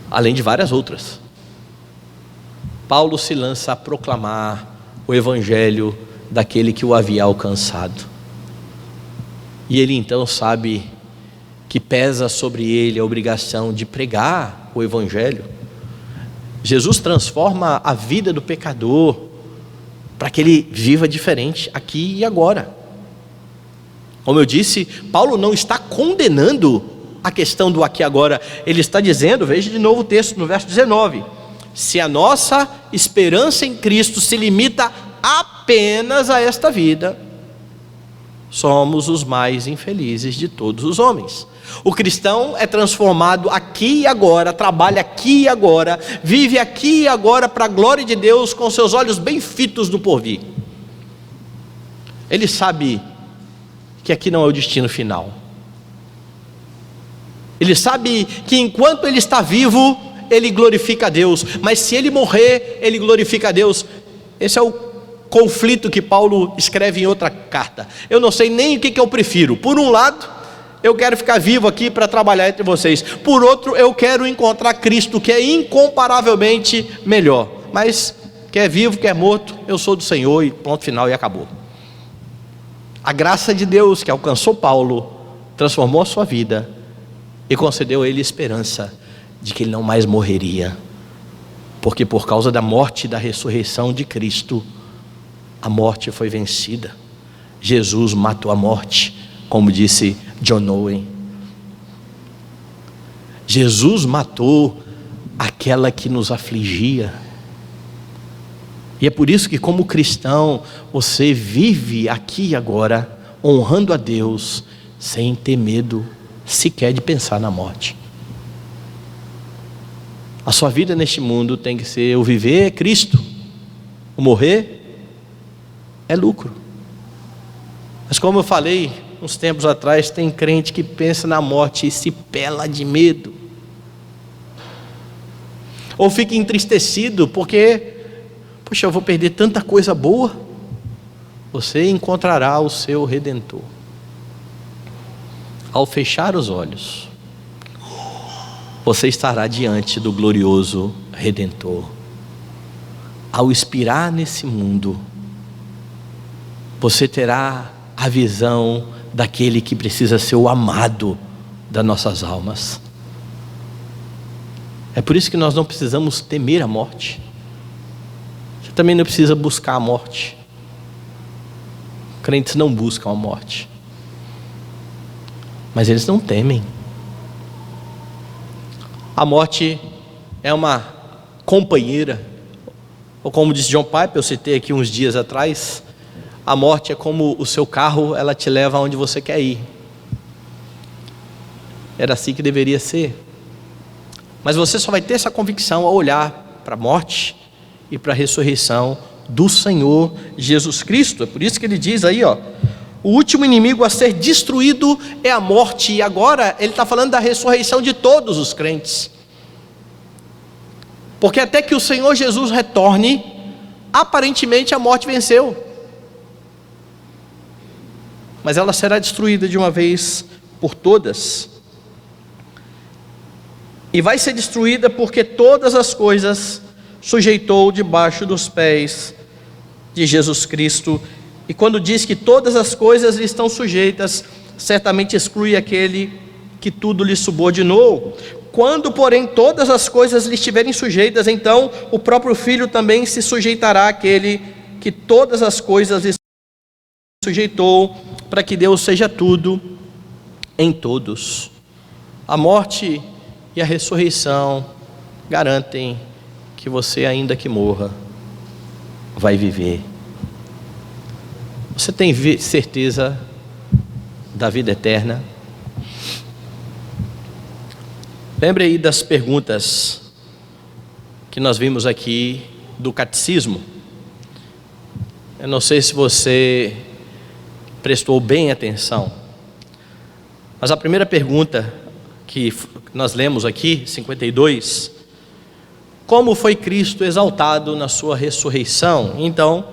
além de várias outras. Paulo se lança a proclamar o evangelho daquele que o havia alcançado, e ele então sabe que pesa sobre ele a obrigação de pregar o evangelho. Jesus transforma a vida do pecador para que ele viva diferente aqui e agora. Como eu disse, Paulo não está condenando a questão do aqui e agora, ele está dizendo, veja de novo o texto no verso 19: se a nossa esperança em Cristo se limita apenas a esta vida, somos os mais infelizes de todos os homens. O cristão é transformado aqui e agora, trabalha aqui e agora, vive aqui e agora para a glória de Deus, com seus olhos bem fitos no porvir. Ele sabe que aqui não é o destino final. Ele sabe que enquanto ele está vivo, ele glorifica a Deus, mas se ele morrer, ele glorifica a Deus. Esse é o conflito que Paulo escreve em outra carta. Eu não sei nem o que eu prefiro. Por um lado, eu quero ficar vivo aqui para trabalhar entre vocês. Por outro, eu quero encontrar Cristo, que é incomparavelmente melhor. Mas quer vivo, quer morto, eu sou do Senhor, e ponto final, e acabou. A graça de Deus que alcançou Paulo transformou a sua vida e concedeu a ele esperança de que ele não mais morreria, porque por causa da morte e da ressurreição de Cristo, a morte foi vencida. Jesus matou a morte, como disse John Owen. Jesus matou aquela que nos afligia. E é por isso que, como cristão, você vive aqui e agora, honrando a Deus, sem ter medo sequer de pensar na morte. A sua vida neste mundo tem que ser: o viver é Cristo, o morrer é lucro. Mas como eu falei uns tempos atrás, tem crente que pensa na morte e se pela de medo, ou fica entristecido porque, poxa, eu vou perder tanta coisa boa. Você encontrará o seu Redentor ao fechar os olhos. Você estará diante do glorioso Redentor. Ao expirar nesse mundo, você terá a visão daquele que precisa ser o amado das nossas almas. É por isso que nós não precisamos temer a morte. Você também não precisa buscar a morte. Crentes não buscam a morte, mas eles não temem. A morte é uma companheira, ou como disse John Piper, eu citei aqui uns dias atrás, a morte é como o seu carro, ela te leva aonde você quer ir. Era assim que deveria ser. Mas você só vai ter essa convicção ao olhar para a morte e para a ressurreição do Senhor Jesus Cristo. É por isso que ele diz aí, ó, o último inimigo a ser destruído é a morte. E agora ele está falando da ressurreição de todos os crentes, porque até que o Senhor Jesus retorne, aparentemente a morte venceu, mas ela será destruída de uma vez por todas. E vai ser destruída porque todas as coisas sujeitou debaixo dos pés de Jesus Cristo. E quando diz que todas as coisas lhe estão sujeitas, certamente exclui aquele que tudo lhe subordinou. Quando, porém, todas as coisas lhe estiverem sujeitas, então o próprio Filho também se sujeitará àquele que todas as coisas lhe sujeitou, para que Deus seja tudo em todos. A morte e a ressurreição garantem que você, ainda que morra, vai viver. Você tem certeza da vida eterna? Lembre aí das perguntas que nós vimos aqui do catecismo. Eu não sei se você prestou bem atenção, mas a primeira pergunta que nós lemos aqui, 52, como foi Cristo exaltado na sua ressurreição? Então,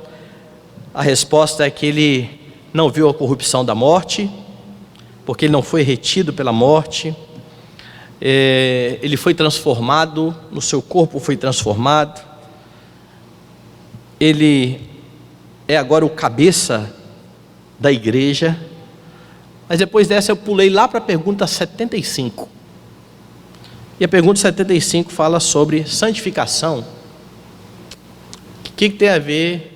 a resposta é que ele não viu a corrupção da morte, porque ele não foi retido pela morte. Ele foi transformado, no seu corpo foi transformado. Ele é agora o cabeça da igreja. Mas depois dessa eu pulei lá para a pergunta 75. E a pergunta 75 fala sobre santificação. O que tem a ver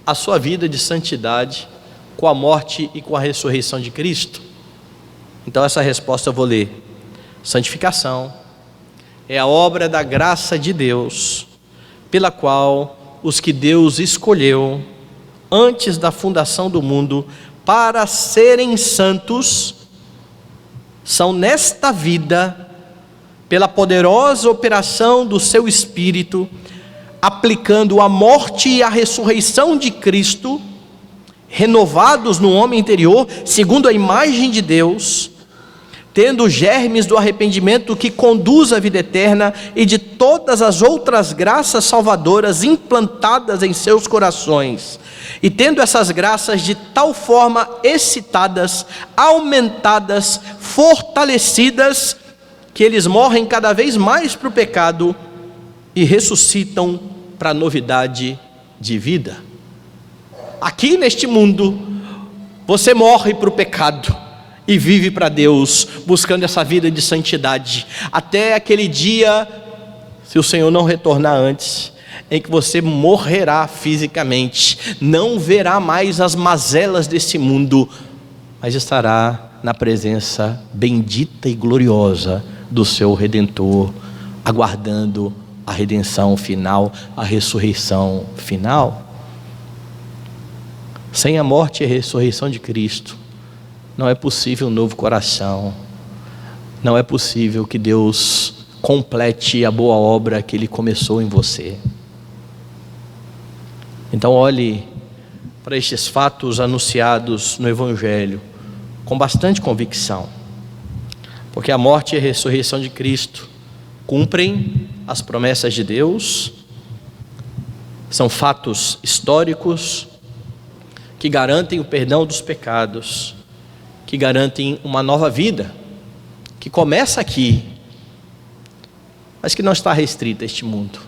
a sua vida de santidade com a morte e com a ressurreição de Cristo? Então essa resposta eu vou ler. Santificação é a obra da graça de Deus, pela qual os que Deus escolheu antes da fundação do mundo para serem santos, são nesta vida, pela poderosa operação do seu Espírito, aplicando a morte e a ressurreição de Cristo, renovados no homem interior, segundo a imagem de Deus, tendo os germes do arrependimento que conduz à vida eterna e de todas as outras graças salvadoras implantadas em seus corações, e tendo essas graças de tal forma excitadas, aumentadas, fortalecidas, que eles morrem cada vez mais para o pecado e ressuscitam para a novidade de vida. Aqui neste mundo, você morre para o pecado e vive para Deus, buscando essa vida de santidade, até aquele dia, se o Senhor não retornar antes, em que você morrerá fisicamente, não verá mais as mazelas desse mundo, mas estará na presença bendita e gloriosa do seu Redentor, aguardando a redenção final, a ressurreição final. Sem a morte e a ressurreição de Cristo, não é possível um novo coração, não é possível que Deus complete a boa obra que Ele começou em você. Então olhe para estes fatos anunciados no Evangelho com bastante convicção, porque a morte e a ressurreição de Cristo cumprem as promessas de Deus, são fatos históricos que garantem o perdão dos pecados, que garantem uma nova vida, que começa aqui, mas que não está restrita a este mundo.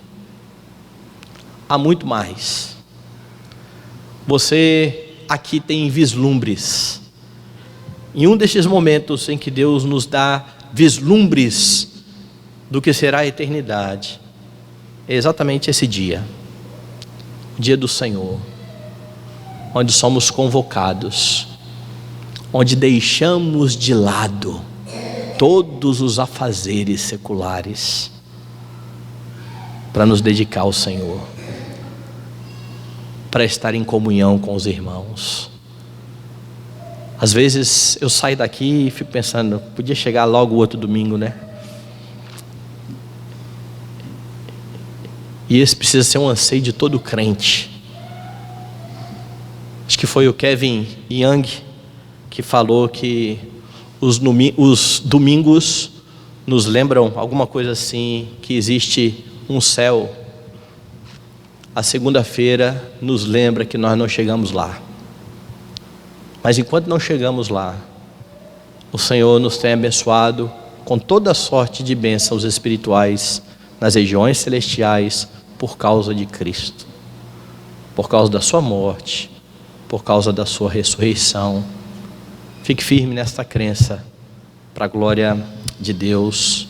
Há muito mais. Você aqui tem vislumbres. Em um destes momentos em que Deus nos dá vislumbres do que será a eternidade, é exatamente esse dia, o dia do Senhor, onde somos convocados, onde deixamos de lado todos os afazeres seculares para nos dedicar ao Senhor, para estar em comunhão com os irmãos. Às vezes eu saio daqui e fico pensando, podia chegar logo o outro domingo, né? E esse precisa ser um anseio de todo crente. Acho que foi o Kevin Young que falou que os domingos nos lembram alguma coisa assim, que existe um céu. A segunda-feira nos lembra que nós não chegamos lá. Mas enquanto não chegamos lá, o Senhor nos tem abençoado com toda sorte de bênçãos espirituais nas regiões celestiais por causa de Cristo, por causa da sua morte, por causa da sua ressurreição. Fique firme nesta crença, para a glória de Deus.